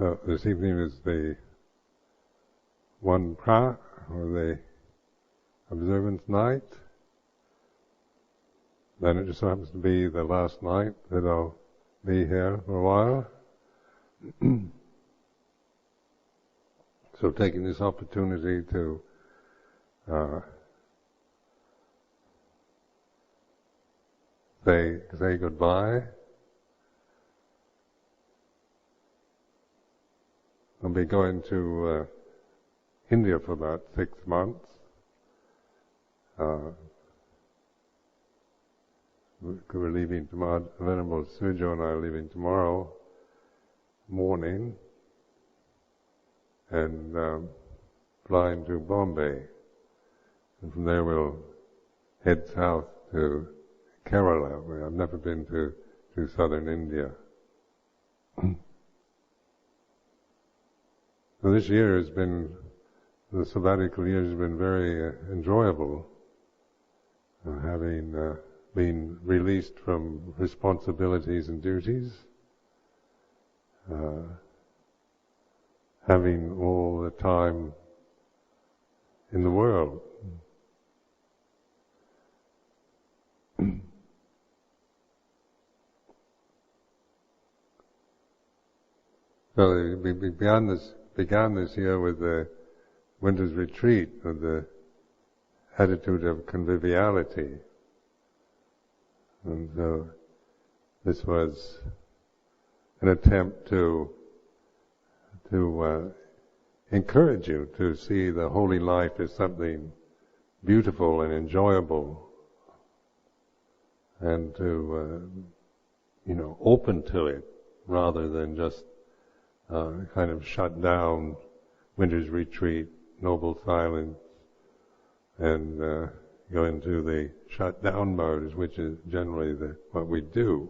So this evening is the one pra, or the observance night. Then it just happens to be the last night that I'll be here for a while. So taking this opportunity to say goodbye. I'll be going to India for about 6 months. We're leaving tomorrow. Venerable Sumedho and I are leaving tomorrow morning and flying to Bombay. And from there we'll head south to Kerala, where I've never been to southern India. So this year has been, the sabbatical year has been very enjoyable, having been released from responsibilities and duties, having all the time in the world. So we began this year with the winter's retreat, with the attitude of conviviality. And so this was an attempt to encourage you to see the holy life as something beautiful and enjoyable, and to open to it rather than just kind of shut down winter's retreat, noble silence, and go into the shut down mode, which is generally what we do.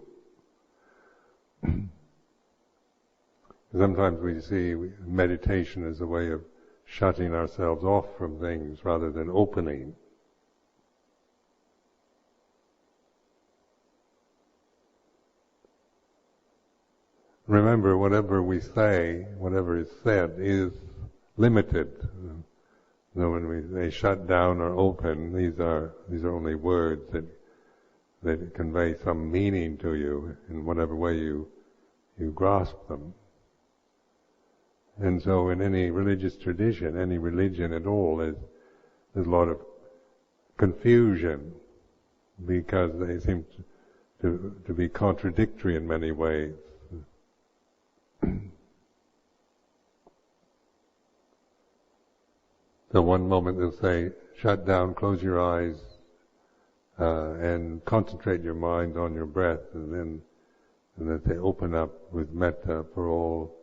Sometimes we see meditation as a way of shutting ourselves off from things rather than opening. Remember, whatever we say, whatever is said, is limited. When we say shut down or open, these are only words that convey some meaning to you in whatever way you grasp them. And so, in any religious tradition, any religion at all, there's a lot of confusion because they seem to be contradictory in many ways. So one moment they'll say, shut down, close your eyes, and concentrate your mind on your breath, and that they open up with metta for all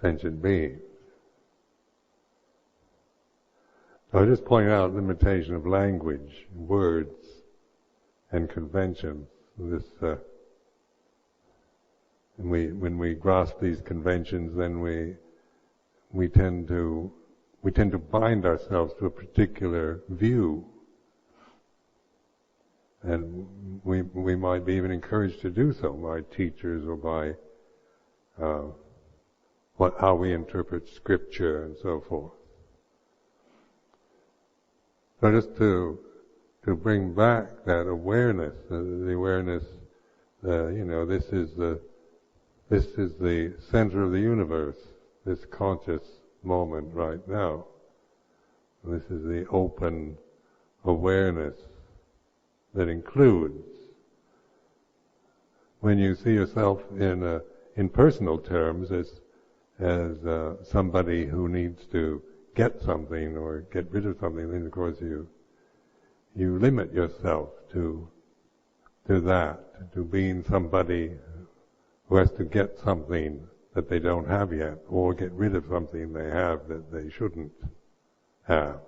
sentient beings. So I just point out the limitation of language, words, and conventions. When we grasp these conventions, then we tend to bind ourselves to a particular view, and we might be even encouraged to do so by teachers or by how we interpret scripture and so forth. So just to bring back that awareness, the awareness, this is the center of the universe, this conscious moment right now. This is the open awareness that includes, when you see yourself in personal terms as somebody who needs to get something or get rid of something, then of course you limit yourself to that, to being somebody who has to get something that they don't have yet, or get rid of something they have that they shouldn't have.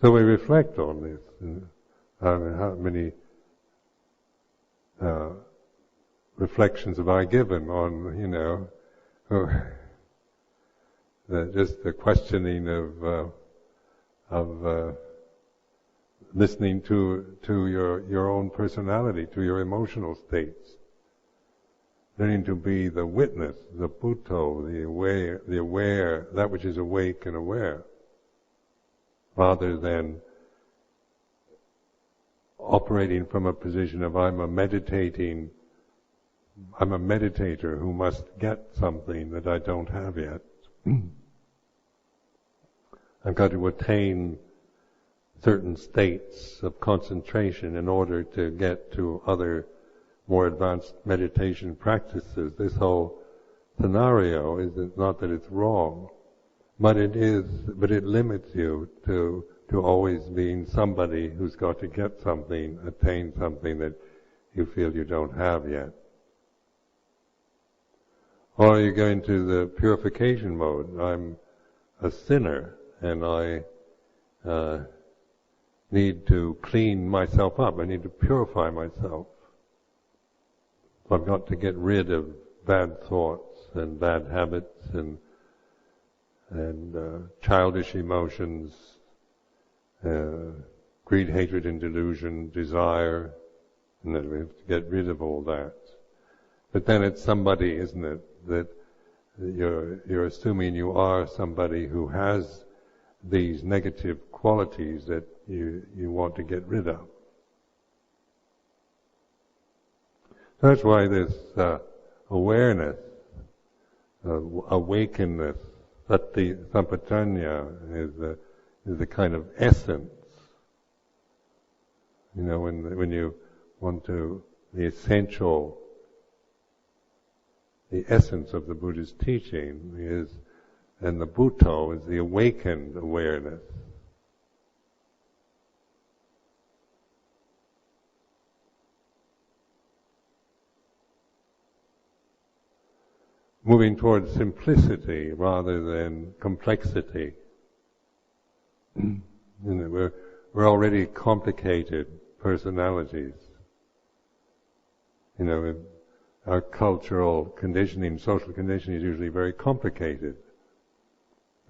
So we reflect on this. How many reflections have I given on, just the questioning of listening to your own personality, to your emotional states. Learning to be the witness, the bhikkhu, the aware, that which is awake and aware, rather than operating from a position of I'm a meditator who must get something that I don't have yet. I've got to attain certain states of concentration in order to get to other more advanced meditation practices. This whole scenario is not that it's wrong, but it limits you to always being somebody who's got to get something, attain something that you feel you don't have yet. Or you go into the purification mode. I'm a sinner and I need to clean myself up. I need to purify myself. So I've got to get rid of bad thoughts and bad habits and childish emotions, greed, hatred, and delusion, desire, and then we have to get rid of all that. But then it's somebody, isn't it, that you're assuming you are somebody who has these negative qualities that you want to get rid of. That's why this awareness, awakenness, sati sampajanya is the kind of essence. You know, when you want to, the essence of the Buddhist teaching is, and the bhikkhu is the awakened awareness. Moving towards simplicity rather than complexity. You know, we're already complicated personalities. You know, our cultural conditioning, social conditioning is usually very complicated.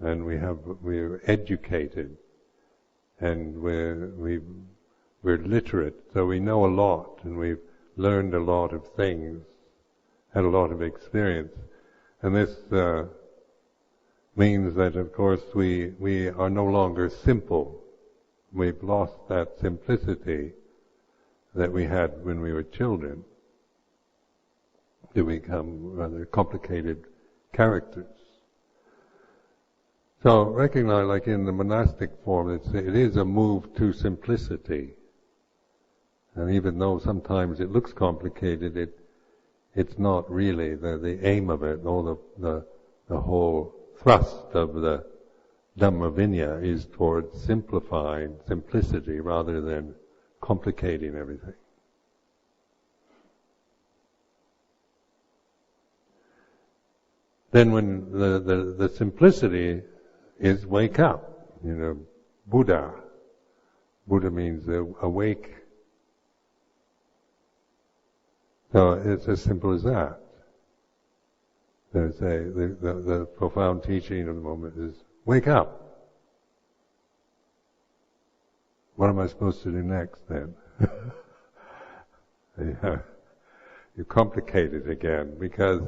And we're educated, and we're literate, so we know a lot, and we've learned a lot of things, had a lot of experience. And this means that, of course, we are no longer simple. We've lost that simplicity that we had when we were children to become rather complicated characters. So recognize, like in the monastic form, it is a move to simplicity. And even though sometimes it looks complicated, it's not really the aim of it. All the whole thrust of the Dhamma Vinaya is towards simplifying simplicity rather than complicating everything. Then when the simplicity is wake up, you know, Buddha. Buddha means awake. So it's as simple as that. The profound teaching of the moment is wake up. What am I supposed to do next then? You complicate it again because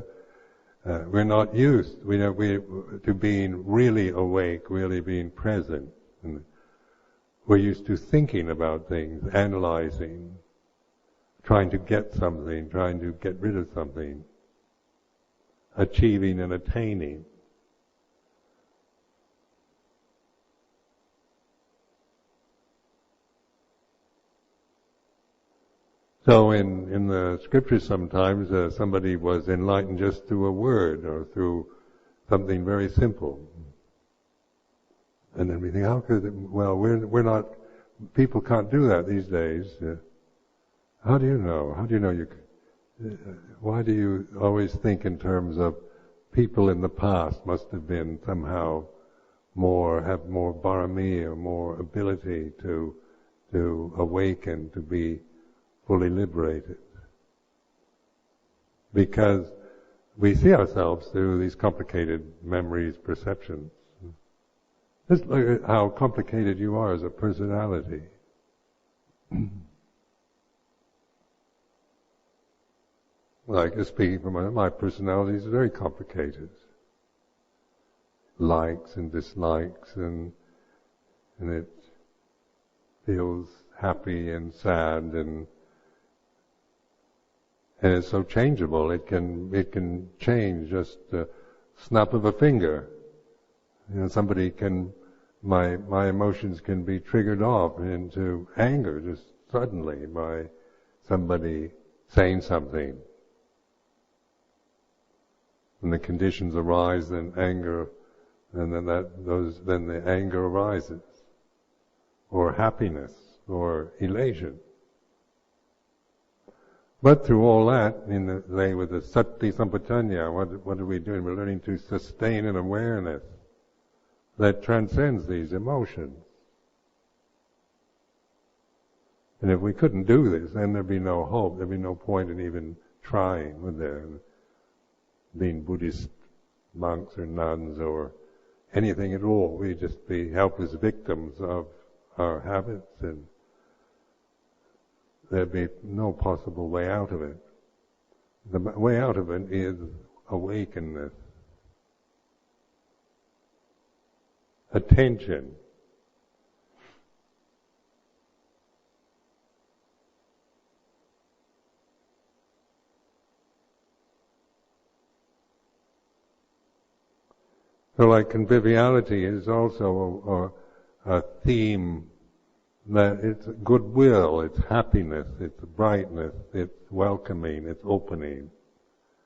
we're not used to being really awake, really being present. And we're used to thinking about things, analyzing, trying to get something, trying to get rid of something, achieving and attaining. So in the scriptures sometimes somebody was enlightened just through a word or through something very simple. And then we think, how could it, well, we're not, people can't do that these days. How do you know? How do you know why do you always think in terms of people in the past must have been somehow have more barami or more ability to awaken, to be fully liberated? Because we see ourselves through these complicated memories, perceptions. Just look at how complicated you are as a personality. Like speaking from my personality is very complicated. Likes and dislikes, and it feels happy and sad, and it's so changeable. It can change just a snap of a finger. Somebody can, my emotions can be triggered off into anger just suddenly by somebody saying something. When the conditions arise, then anger, and then the anger arises, or happiness, or elation. But through all that, with the sati sampajanya, what are we doing? We're learning to sustain an awareness that transcends these emotions. And if we couldn't do this, then there'd be no hope. There'd be no point in even trying, would there? Being Buddhist monks or nuns or anything at all. We'd just be helpless victims of our habits, and there'd be no possible way out of it. The way out of it is awakenness, attention. So like conviviality is also a theme that it's goodwill, it's happiness, it's brightness, it's welcoming, it's opening.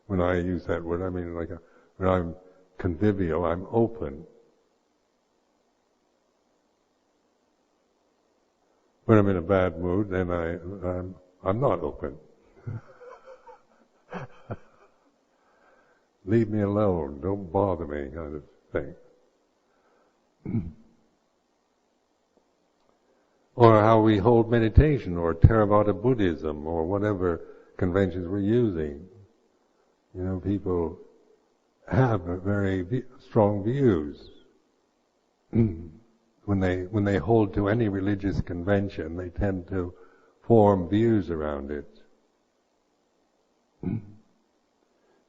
When I use that word, I mean when I'm convivial, I'm open. When I'm in a bad mood, then I'm not open. Leave me alone, don't bother me, kind of thing. Or how we hold meditation, or Theravada Buddhism, or whatever conventions we're using. People have very strong views. When they hold to any religious convention, they tend to form views around it.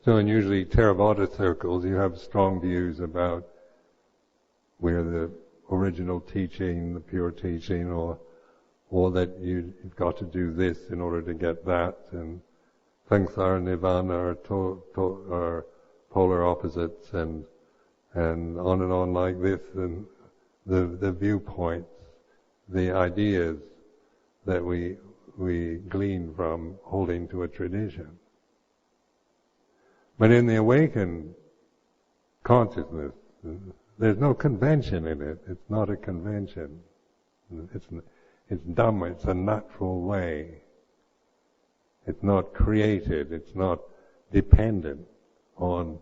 So in usually Theravada circles, you have strong views about where the original teaching, the pure teaching, or that you've got to do this in order to get that, and samsara and nirvana are polar opposites, and on like this, and the viewpoints, the ideas that we glean from holding to a tradition. But in the awakened consciousness, there's no convention in it. It's not a convention. It's Dhamma. It's a natural way. It's not created. It's not dependent on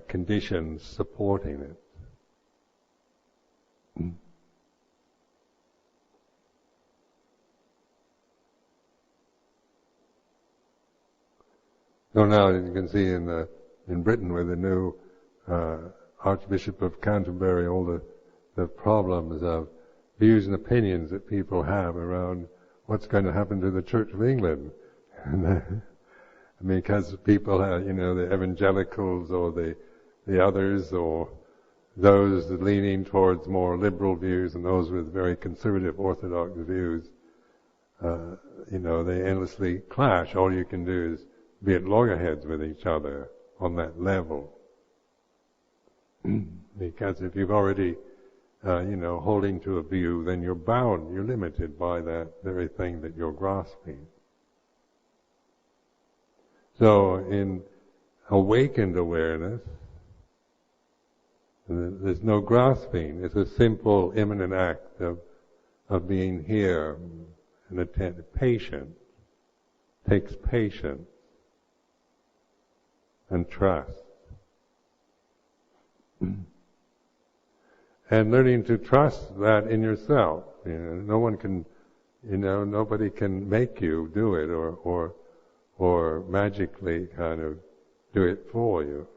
conditions supporting it. So now, as you can see in Britain with the new Archbishop of Canterbury, all the problems of views and opinions that people have around what's going to happen to the Church of England. Because people have, the evangelicals or the others, or those leaning towards more liberal views and those with very conservative orthodox views, they endlessly clash. All you can do is be at loggerheads with each other on that level. Because if you've already, holding to a view, then you're bound, you're limited by that very thing that you're grasping. So in awakened awareness, there's no grasping. It's a simple, immanent act of being here and attentive. Patient. Takes patience and trust. And learning to trust that in yourself. No one can, nobody can make you do it or magically kind of do it for you.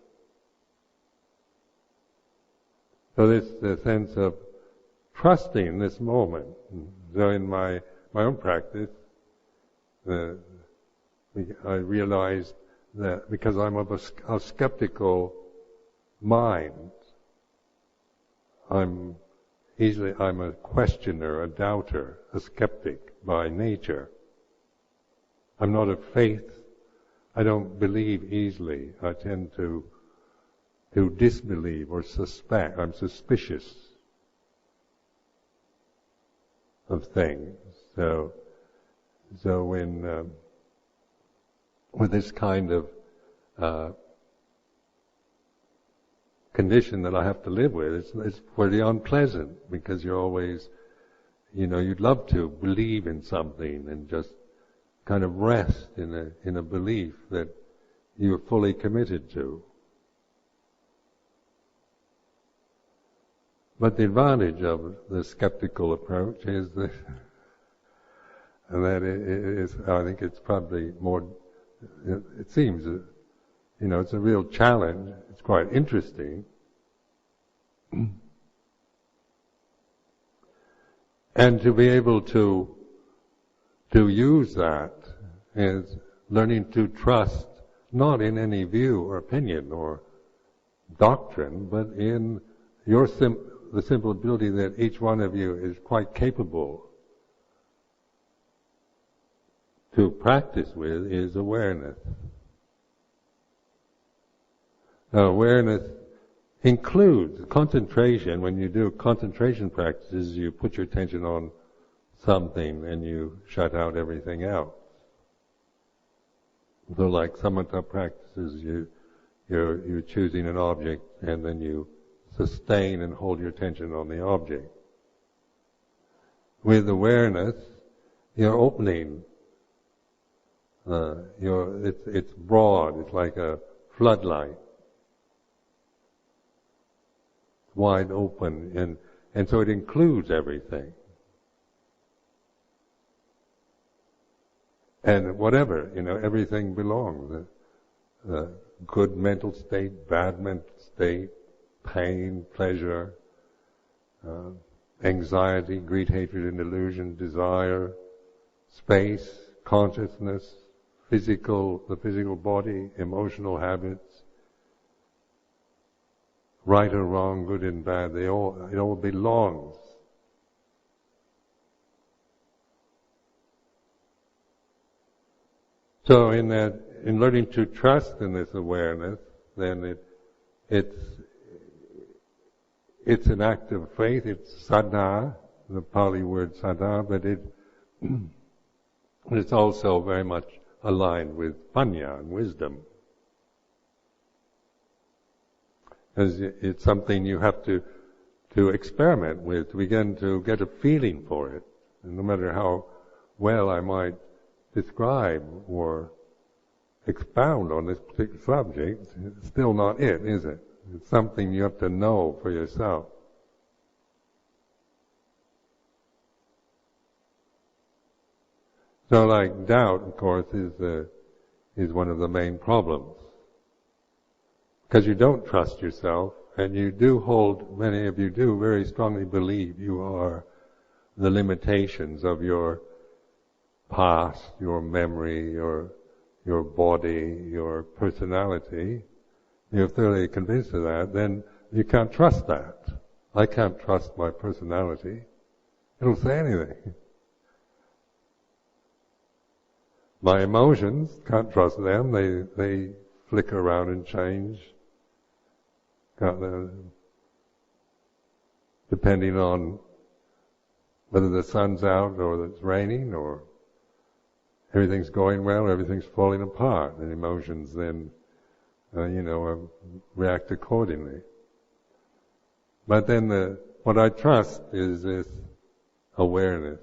So this the sense of trusting this moment. So in my my own practice, I realized that because I'm of a skeptical mind, I'm a questioner, a doubter, a skeptic by nature. I'm not a faith. I don't believe easily. I tend to disbelieve or suspect. I'm suspicious of things. So when with this kind of condition that I have to live with, it's pretty unpleasant, because you're always, you'd love to believe in something and just kind of rest in a belief that you're fully committed to. But the advantage of the skeptical approach is that, I think it's probably more, it seems, it's a real challenge. It's quite interesting. And to be able to use that is learning to trust, not in any view or opinion or doctrine, but in the simple ability that each one of you is quite capable to practice with, is awareness. Now, awareness includes concentration. When you do concentration practices, you put your attention on something and you shut out everything else. So like samatha practices, you're choosing an object and then you sustain and hold your attention on the object. With awareness, you're opening. It's broad. It's like a floodlight, wide open, and so it includes everything. And whatever, everything belongs. Good mental state, bad mental state, pain, pleasure, anxiety, greed, hatred, and delusion, desire, space, consciousness, the physical body, emotional habits, right or wrong, good and bad, it all belongs. So in learning to trust in this awareness, then it's an act of faith. It's saddha, the Pali word saddha, but it's also very much aligned with panya and wisdom. As it's something you have to experiment with, to begin to get a feeling for it. And no matter how well I might describe or expound on this particular subject, it's still not it, is it? It's something you have to know for yourself. So like doubt, of course, is one of the main problems. Because you don't trust yourself, and you do many of you do very strongly believe you are the limitations of your past, your memory, your body, your personality. You're thoroughly convinced of that, then you can't trust that. I can't trust my personality. It'll say anything. My emotions, can't trust them. They flicker around and change. Depending on whether the sun's out or it's raining or everything's going well, everything's falling apart, and emotions then, react accordingly. But then what I trust is this awareness,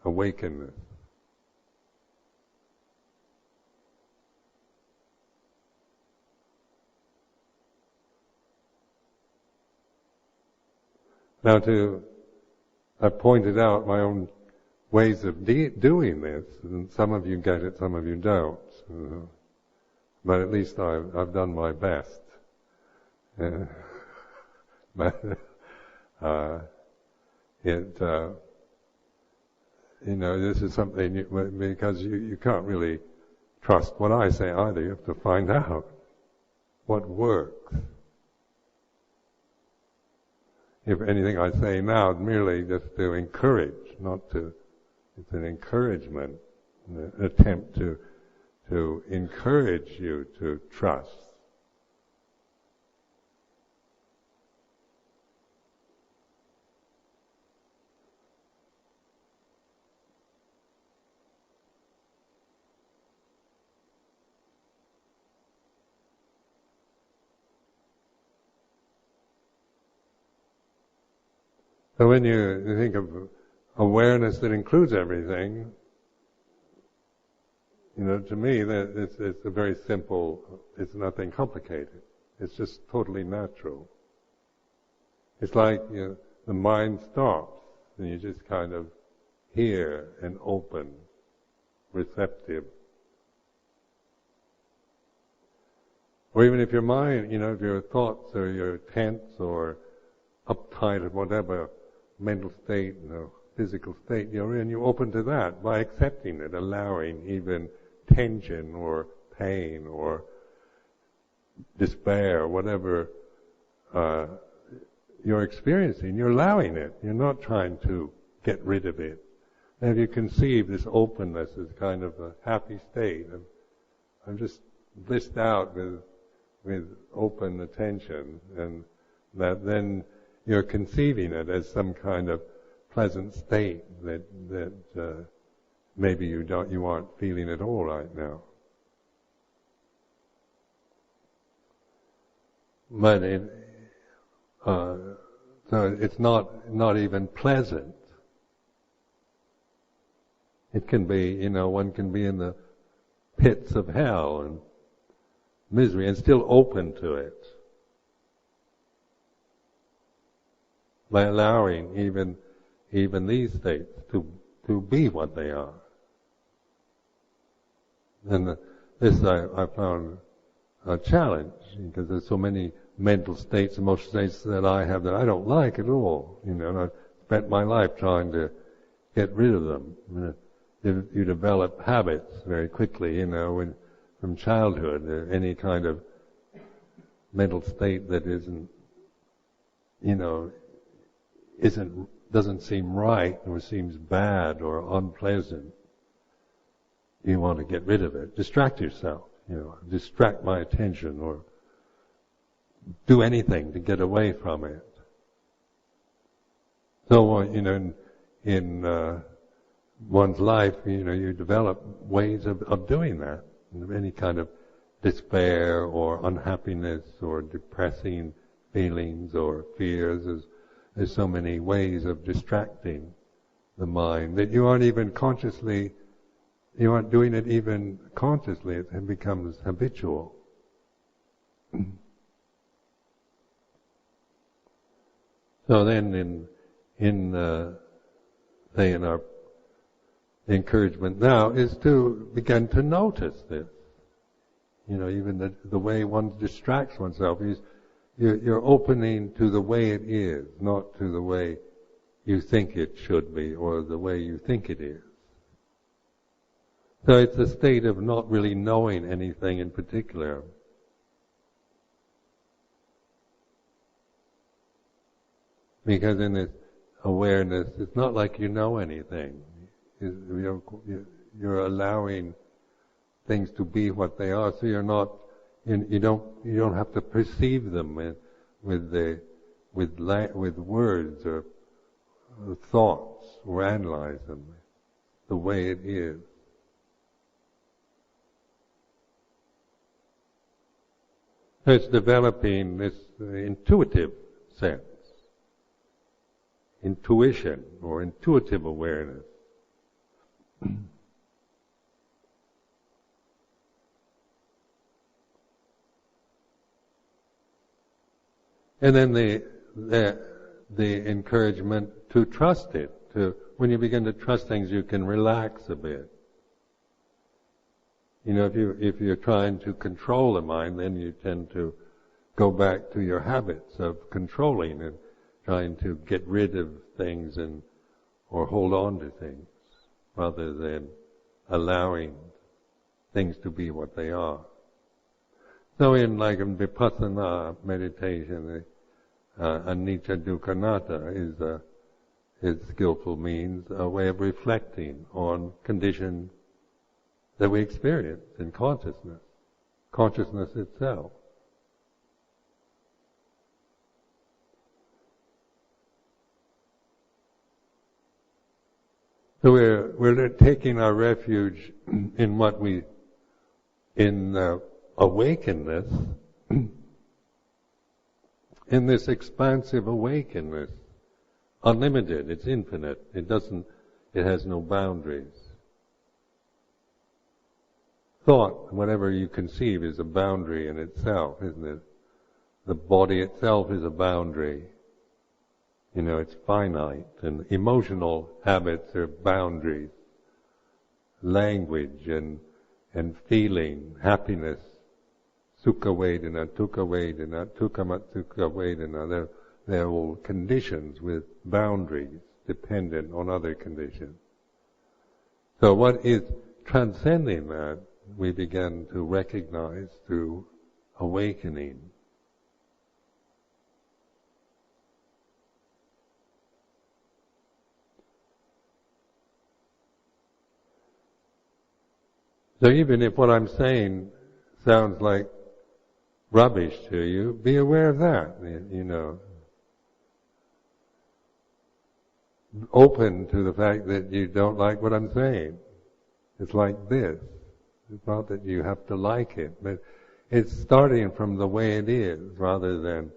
awakenness. Now I pointed out my own ways of doing this, and some of you get it, some of you don't. But at least I've done my best. But this is something, because you can't really trust what I say either. You have to find out what works. If anything I say now, merely just to encourage, it's an encouragement, an attempt to encourage you to trust. So when you think of awareness that includes everything, to me that it's a very simple, it's nothing complicated. It's just totally natural. It's like the mind stops and you just kind of hear and open, receptive. Or even if your mind, if your thoughts or you're tense or uptight or whatever mental state, physical state you're in, you open to that by accepting it, allowing even tension or pain or despair, whatever you're experiencing, you're allowing it. You're not trying to get rid of it. And if you conceive this openness as kind of a happy state, I'm just blissed out with open attention, and that then you're conceiving it as some kind of pleasant state that maybe you aren't feeling at all right now. But so it's not even pleasant. It can be, one can be in the pits of hell and misery and still open to it. By allowing even these states to be what they are. And this I found a challenge, because there's so many mental states, emotional states that I have that I don't like at all. And I've spent my life trying to get rid of them. You develop habits very quickly, from childhood, any kind of mental state that doesn't seem right or seems bad or unpleasant. You want to get rid of it. Distract yourself, distract my attention or do anything to get away from it. So, in one's life, you develop ways of doing that. Any kind of despair or unhappiness or depressing feelings or fears, there's so many ways of distracting the mind that you aren't doing it even consciously. It becomes habitual. So then in our encouragement now is to begin to notice this. Even the way one distracts oneself is you're opening to the way it is, not to the way you think it should be or the way you think it is. So it's a state of not really knowing anything in particular. Because in this awareness, it's not like you know anything. You're allowing things to be what they are, so you're not. You don't have to perceive them with words or thoughts or analyze them the way it is. So it's developing this intuitive sense, intuition or intuitive awareness. And then the encouragement to trust it. When you begin to trust things, you can relax a bit. If you're trying to control the mind, then you tend to go back to your habits of controlling and trying to get rid of things or hold on to things. rather than allowing things to be what they are. So in vipassana meditation, anicca dukkha anatta is skillful means, a way of reflecting on conditions that we experience in consciousness itself. So we're taking our refuge in awakenness, in this expansive awakenness, unlimited, it's infinite, it has no boundaries. Thought, whatever you conceive, is a boundary in itself, isn't it? The body itself is a boundary. It's finite, and emotional habits are boundaries. Language and feeling, happiness, sukha vedana, dukkha vedana, tukkamat-sukha vedana, they're all conditions with boundaries dependent on other conditions. So what is transcending that, we begin to recognize through awakening. So even if what I'm saying sounds like rubbish to you, be aware of that, Open to the fact that you don't like what I'm saying. It's like this. It's not that you have to like it, but it's starting from the way it is, rather than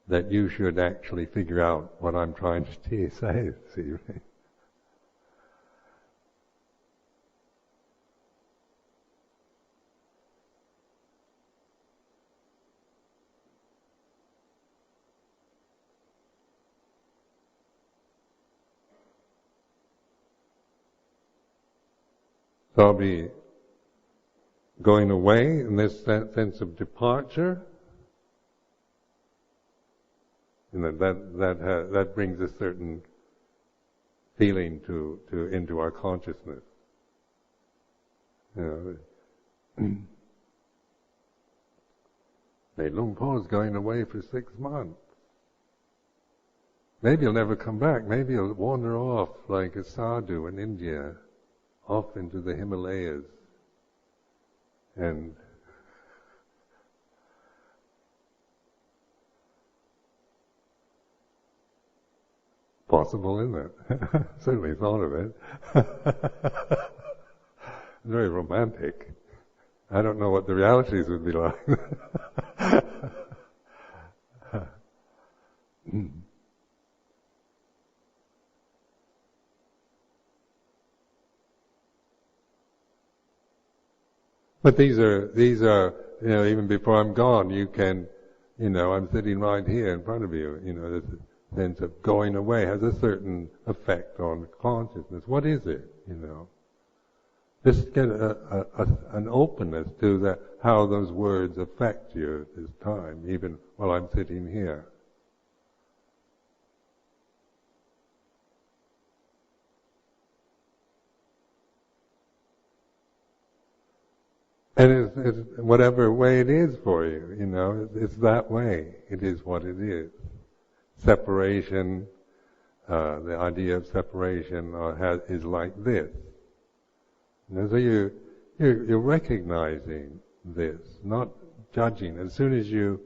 that you should actually figure out what I'm trying to say. See? So I'll be going away in this sense of departure. That brings a certain feeling into our consciousness. Luang Por's going away for 6 months. Maybe he'll never come back. Maybe he'll wander off like a sadhu in India, off into the Himalayas. And possible, isn't it? Certainly thought of it. Very romantic. I don't know what the realities would be like. But these are, even before I'm gone, you can, I'm sitting right here in front of you, this sense of going away has a certain effect on consciousness. What is it, Just get an openness to how those words affect you at this time, even while I'm sitting here. And it's whatever way it is for you, it's that way. It is what it is. Separation, the idea of separation is like this. So you're recognizing this, not judging. As soon as you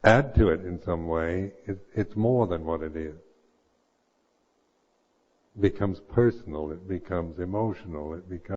add to it in some way, it's more than what it is. It becomes personal, it becomes emotional, it becomes